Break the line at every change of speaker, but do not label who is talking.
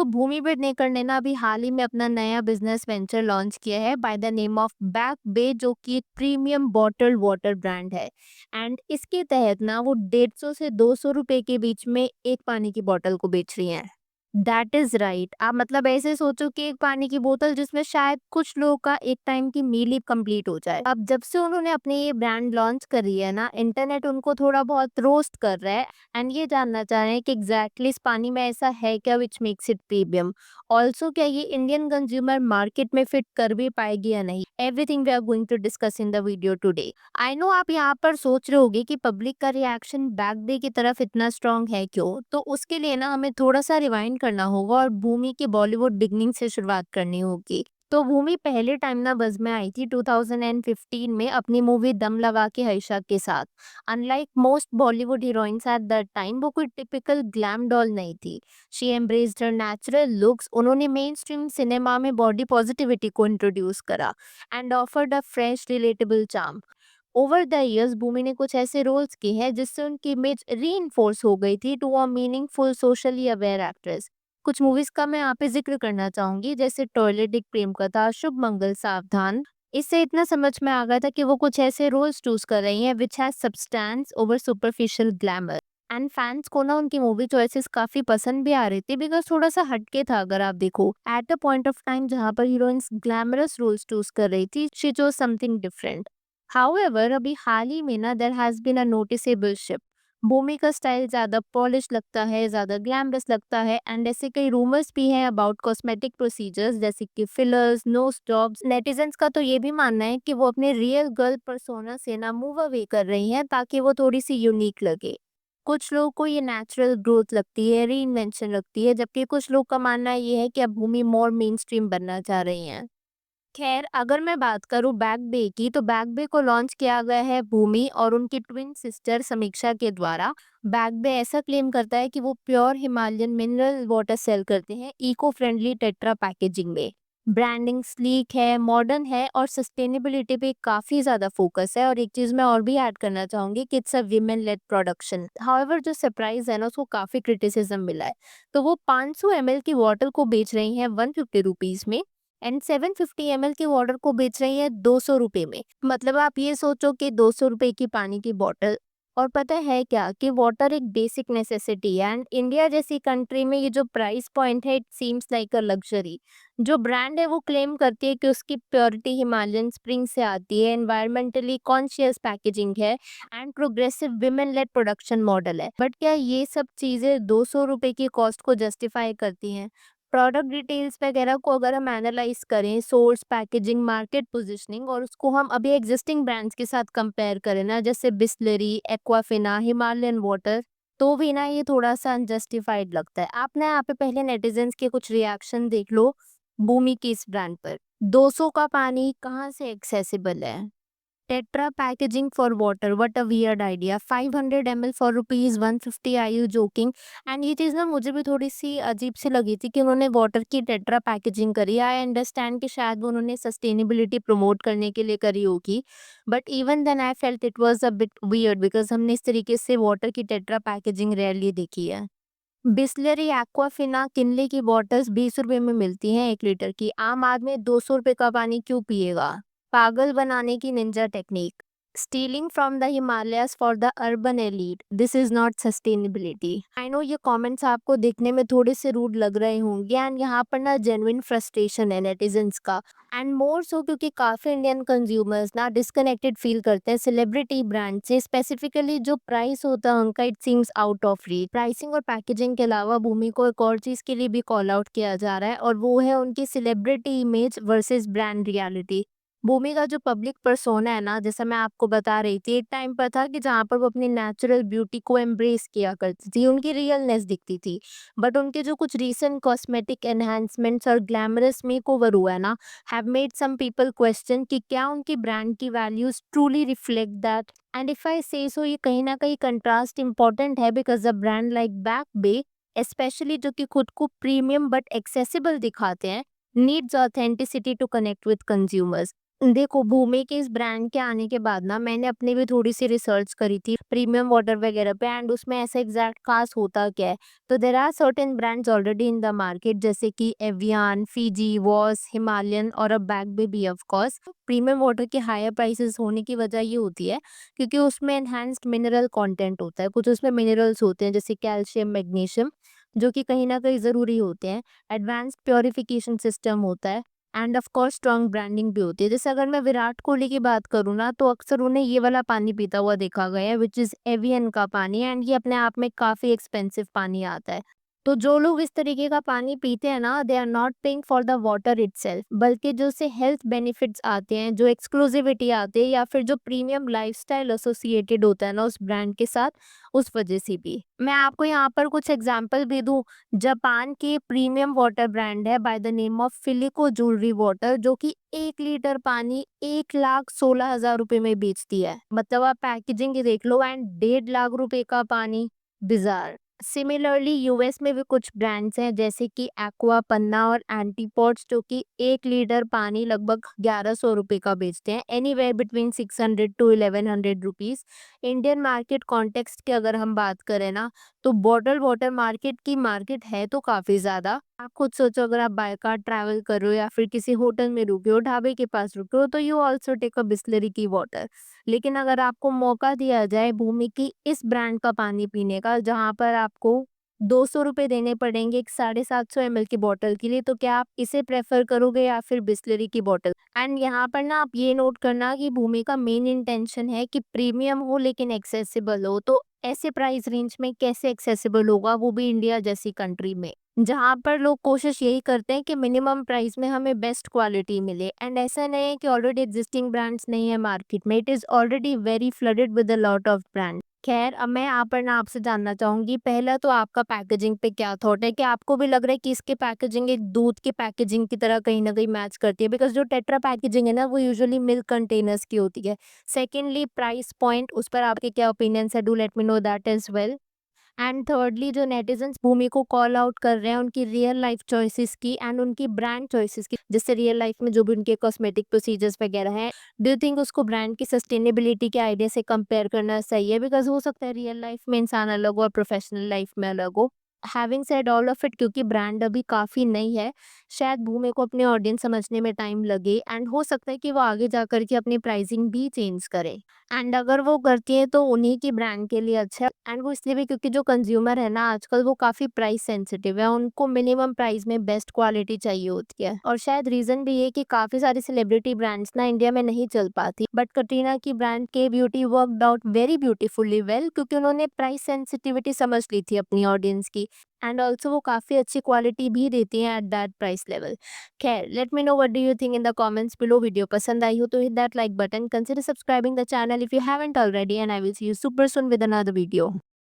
तो भूमि पेडनेकर ने ना अभी हाल ही में अपना नया बिजनेस वेंचर लॉन्च किया है by the name of back bay, जो कि एक प्रीमियम बॉटल्ड वाटर ब्रांड है। एंड इसके तहत ना वो 150 से 200 रुपए के बीच में एक पानी की बोतल को बेच रही हैं। That is right. आप मतलब ऐसे सोचो कि एक पानी की बोतल जिसमें शायद कुछ लोगों का एक टाइम की मील ही कंप्लीट हो जाए। अब जब से उन्होंने अपनी ये ब्रांड लॉन्च करी है ना, इंटरनेट उनको थोड़ा बहुत रोस्ट कर रहा है एंड ये जानना चाह रहे हैं कि एग्जैक्टली इस पानी में ऐसा है क्या which makes it premium. Also क्या ये इंडियन कंज्यूमर मार्केट में फिट कर भी पाएगी या नहीं, everything we are going to discuss in the video today. I know आप यहाँ पर सोच रहे होगे कि पब्लिक का रिएक्शन बैक डे की तरफ इतना स्ट्रांग है क्यों, तो उसके लिए ना हमें थोड़ा सा रिवाइंड करना होगा और भूमि के बॉलीवुड बिगनिंग से शुरुआत करनी होगी। तो भूमि पहले टाइम ना बज़ में आई थी 2015 में अपनी मूवी दम लगा के हर्षा के साथ। Unlike most Bollywood heroines at that time वो कोई टिपिकल ग्लैम डॉल नहीं थी। She embraced her natural looks. उन्होंने मेन स्ट्रीम सिनेमा में बॉडी पॉजिटिविटी को इंट्रोड्यूस करा and offered a fresh relatable charm. Over the years Bhumi ने कुछ ऐसे रोल्स किए हैं जिससे उनकी इमेज रीइंफोर्स हो गई थी to a meaningful socially aware actress. कुछ मूवीज का मैं यहाँ पे जिक्र करना चाहूंगी, जैसे टॉयलेट एक प्रेम कथा, शुभ मंगल, सावधान। इससे इतना समझ में आ गया था कि वो कुछ ऐसे रोल्स चूज कर रही हैं which has substance over superficial glamour. And fans को ना उनकी मूवी चॉइसेस काफी पसंद भी आ रही थी बिकॉज थोड़ा सा हटके था। अगर आप देखो at a point of time जहाँ पर हीरोइंस ग्लैमरस रोल्स चूज कर रही थी, she chose something different. However अभी हाल ही में ना there has been a noticeable shift. Bhumi का स्टाइल ज्यादा पॉलिश लगता है, ज्यादा ग्लैमरस लगता है एंड ऐसे कई रूमर्स भी हैं अबाउट कॉस्मेटिक प्रोसीजर्स जैसे कि फिलर्स, नोज जॉब्स। नेटिजन्स का तो ये भी मानना है कि वो अपने रियल गर्ल पर्सोना से ना मूव अवे कर रही हैं ताकि वो थोड़ी सी यूनिक लगे। कुछ लोगों को ये नेचुरल ग्रोथ लगती है, री इन्वेंशन लगती है, जबकि कुछ लोग का मानना ये है कि अब भूमि मोर मेन स्ट्रीम बनना चाह रही हैं। खैर अगर मैं बात करूँ बैक बे की, तो बैक बे को लॉन्च किया गया है भूमि और उनकी ट्विन सिस्टर समीक्षा के द्वारा। बैक बे ऐसा क्लेम करता है कि वो pure Himalayan mineral water sell करते हैं इको फ्रेंडली टेट्रा पैकेजिंग में। ब्रांडिंग स्लीक है, मॉडर्न है और सस्टेनेबिलिटी पे काफी ज्यादा फोकस है। और एक चीज मैं और भी ऐड करना चाहूंगी कि it's a women led production. However जो सरप्राइज है ना, उसको काफी क्रिटिसिज्म मिला है। तो वो 500 ml की बॉटल को बेच रही हैं 150 रुपीज में एंड 750 ml के वाटर को बेच रही है 200 रुपए में। मतलब आप ये सोचो कि 200 रुपए की पानी की बॉटल। और पता है क्या कि वाटर एक बेसिक नेसेसिटी है एंड इंडिया जैसी कंट्री में ये जो प्राइस पॉइंट है, it seems like a luxury. जो ब्रांड है वो क्लेम करती है कि उसकी प्योरिटी हिमालयन स्प्रिंग से आती है, एनवायरमेंटली कॉन्शियस पैकेजिंग है and progressive women lead production model है। बट क्या ये सब चीजें 200 रुपए की कॉस्ट को जस्टिफाई करती हैं? प्रोडक्ट डिटेल्स वगैरह को अगर हम एनालाइज करें, सोर्स, पैकेजिंग, मार्केट पोजीशनिंग, और उसको हम अभी एग्जिस्टिंग ब्रांड्स के साथ कंपेयर करें ना, जैसे बिस्लरी, एक्वाफिना, हिमालयन वाटर, तो भी ना ये थोड़ा सा अनजस्टिफाइड लगता है। आप ना यहाँ पे पहले नेटिजन्स के कुछ रिएक्शन देख लो भूमि की इस ब्रांड पर। 200 का पानी कहाँ से एक्सेसिबल है? Tetra packaging for water, what a weird idea. 500 ml for rupees 150, are you joking? And ये चीज़ ना मुझे भी थोड़ी सी अजीब सी लगी थी कि उन्होंने वाटर की टेट्रा पैकेजिंग करी। आई अंडरस्टैंड कि शायद वो उन्होंने सस्टेनेबिलिटी प्रमोट करने के लिए करी होगी, but even then I felt it was a bit weird because हमने इस तरीके से वाटर की टेट्रा पैकेजिंग रेयरली देखी है। बिस्लरी, एक्वाफिना, किनले की बॉटल्स 20 रुपए में मिलती हैं 1 लीटर की। आम आदमी 200 रुपए का पानी क्यों पिएगा? पागल बनाने की Ninja technique. Stealing from the Himalayas for the urban elite, this is not sustainability. I know ये कमेंट्स आपको देखने में थोड़े से रूड लग रहे होंगे एंड यहाँ पर ना जेन्युइन फ्रस्ट्रेशन है नेटिजन्स का। एंड मोर सो क्योंकि काफी इंडियन कंज्यूमर्स ना डिस्कनेक्टेड फील करते हैं सेलिब्रिटी ब्रांड से, स्पेसिफिकली जो प्राइस होता है उनका, it seems out of reach. Pricing और पैकेजिंग के अलावा भूमि को एक और चीज के लिए भी कॉल आउट किया जा रहा है और वो है उनकी celebrity image versus brand reality. Bhumi का जो पब्लिक पर्सोना है ना, जैसा मैं आपको बता रही थी, एक टाइम पर था कि जहाँ पर वो अपनी नेचुरल ब्यूटी को एम्ब्रेस किया करती थी, उनकी रियलनेस दिखती थी। बट उनके जो कुछ रीसेंट कॉस्मेटिक एनहांसमेंट्स और ग्लैमरस मेकओवर हुआ है ना, have made some people question कि क्या उनकी ब्रांड की values truly reflect that. And if I say so, ये कहीं ना कहीं कंट्रास्ट इंपॉर्टेंट है because a brand like Backbay, specially जो कि खुद को प्रीमियम बट एक्सेसिबल दिखाते हैं, needs authenticity to connect with consumers. देखो, भूमि के इस ब्रांड के आने के बाद ना मैंने अपनी भी थोड़ी-सी रिसर्च करी थी प्रीमियम वाटर वगैरह पे, एंड उसमें ऐसा एग्ज़ैक्ट ख़ास होता क्या है। तो there are certain brands already in the market, जैसे कि एवियन, फिजी, वॉश, हिमालयन और अब Backbay of course. Premium water के हायर प्राइसेज़ होने की वजह ये होती है क्योंकि उसमें एनहांस्ड मिनरल कंटेंट होता है। कुछ उसमें मिनरल्स होते हैं जैसे कैल्शियम, मैग्नीशियम, जो कि कहीं न कहीं ज़रूरी होते हैं। एडवांस्ड प्यूरिफिकेशन सिस्टम होता है end of course strong branding भी होती है। जैसे अगर मैं विराट कोहली की बात करूँ ना, तो अक्सर उन्हें ये वाला पानी पीता हुआ देखा गया है, व्हिच इज़ एवियन का पानी, एंड ये अपने आप में काफ़ी एक्सपेंसिव पानी आता है। तो जो लोग इस तरीके का पानी पीते हैं ना, they are not paying for the water itself, बल्कि जो उससे हेल्थ बेनिफिट्स आते हैं, जो एक्सक्लूसिविटी आती है, या फिर जो प्रीमियम लाइफ़स्टाइल एसोसिएटेड होता है ना उस ब्रांड के साथ, उस वजह से भी। मैं आपको यहाँ पर कुछ एग्ज़ाम्पल भी दूँ। जापान की प्रीमियम वाटर ब्रांड है by the name of Filico jewellery water, जो कि 1 लीटर पानी 1,16,000 रुपए में बेचती है। मतलब आप पैकेजिंग ही देख लो, एंड 1.5 लाख रुपए का पानी, बिज़ार। सिमिलरली यूएस में भी कुछ ब्रांड्स हैं जैसे कि एक्वा, पन्ना और एंटीपॉट्स, जो कि 1 लीटर पानी लगभग 1,100 रुपए का बेचते हैं, anywhere between 600 to 1,100 rupees. Indian market context की अगर हम बात करें ना, तो बॉटल वाटर मार्केट की मार्केट है तो काफ़ी ज़्यादा। आप खुद सोचो, अगर आप बाय कार ट्रैवल कर रहे हो या फिर किसी होटल में रुके हो, ढाबे के पास रुके हो, तो you also take a Bisleri की वाटर। लेकिन अगर आपको मौका दिया जाए भूमि की इस ब्रांड का पानी पीने का, जहाँ पर आपको 200 रुपए देने पड़ेंगे एक 750 एमएल की बॉटल के लिए, तो क्या आप इसे प्रेफ़र करोगे या फिर बिसलरी की बॉटल? एंड यहाँ पर ना आप ये नोट करना कि भूमि का मेन इंटेंशन है कि प्रीमियम हो लेकिन एक्सेसिबल हो। तो ऐसे प्राइस रेंज में कैसे एक्सेसिबल होगा, वो भी इंडिया जैसी कंट्री में, जहाँ पर लोग कोशिश यही करते हैं कि मिनिमम प्राइस में हमें बेस्ट क्वालिटी मिले। एंड ऐसा नहीं है कि ऑलरेडी एग्जिस्टिंग ब्रांड्स नहीं है मार्केट में, it is already very flooded with a lot of brand. खैर, अब मैं यहाँ पर ना आपसे जानना चाहूंगी, पहला तो आपका पैकेजिंग पे क्या थॉट है? कि आपको भी लग रहा है कि इसकी पैकेजिंग एक दूध की पैकेजिंग की तरह कहीं ना कहीं मैच करती है? बिकॉज जो टेट्रा पैकेजिंग है ना, वो यूजुअली मिल्क कंटेनर्स की होती है। सेकेंडली, प्राइस पॉइंट, उस पर आपके क्या ओपिनियंस है? Do let me know that as well. And thirdly, जो नेटिजन्स भूमि को कॉल आउट कर रहे हैं उनकी रियल लाइफ चॉइसेस की एंड उनकी ब्रांड चॉइसेस की, जिससे रियल लाइफ में जो भी उनके कॉस्मेटिक प्रोसीजर्स वगैरह हैं, डू यू थिंक उसको ब्रांड की सस्टेनेबिलिटी के आइडिया से कंपेयर करना सही है? बिकॉज हो सकता है रियल लाइफ में इंसान अलग हो और प्रोफेशनल लाइफ में अलग हो। Having said all of it, क्योंकि ब्रांड अभी काफ़ी नई है, शायद भूमि को अपने ऑडियंस समझने में टाइम लगे, एंड हो सकता है कि वो आगे जा कर के अपनी प्राइसिंग भी चेंज करे। एंड अगर वो करती है तो उन्हीं की ब्रांड के लिए अच्छा है, एंड वो इसलिए भी क्योंकि जो कंज्यूमर है ना आजकल, वो काफ़ी प्राइस सेंसिटिव है, उनको मिनिमम प्राइस में बेस्ट क्वालिटी चाहिए होती है। और शायद रीज़न भी ये कि काफ़ी सारी सेलिब्रिटी ब्रांड्स ना इंडिया में नहीं चल पाती, बट कटरीना की ब्रांड के beauty worked out very beautifully well, क्योंकि उन्होंने प्राइस सेंसिटिविटी समझ ली थी अपनी ऑडियंस की, एंड ऑल्सो वो काफ़ी अच्छी क्वालिटी भी देती हैं एट दैट प्राइस लेवल। खैर, late me know what do you think in the comments below. Video पसंद आई हो तो hit that like button, consider subscribing the channel if you haven't already, and I will see you super soon with another video.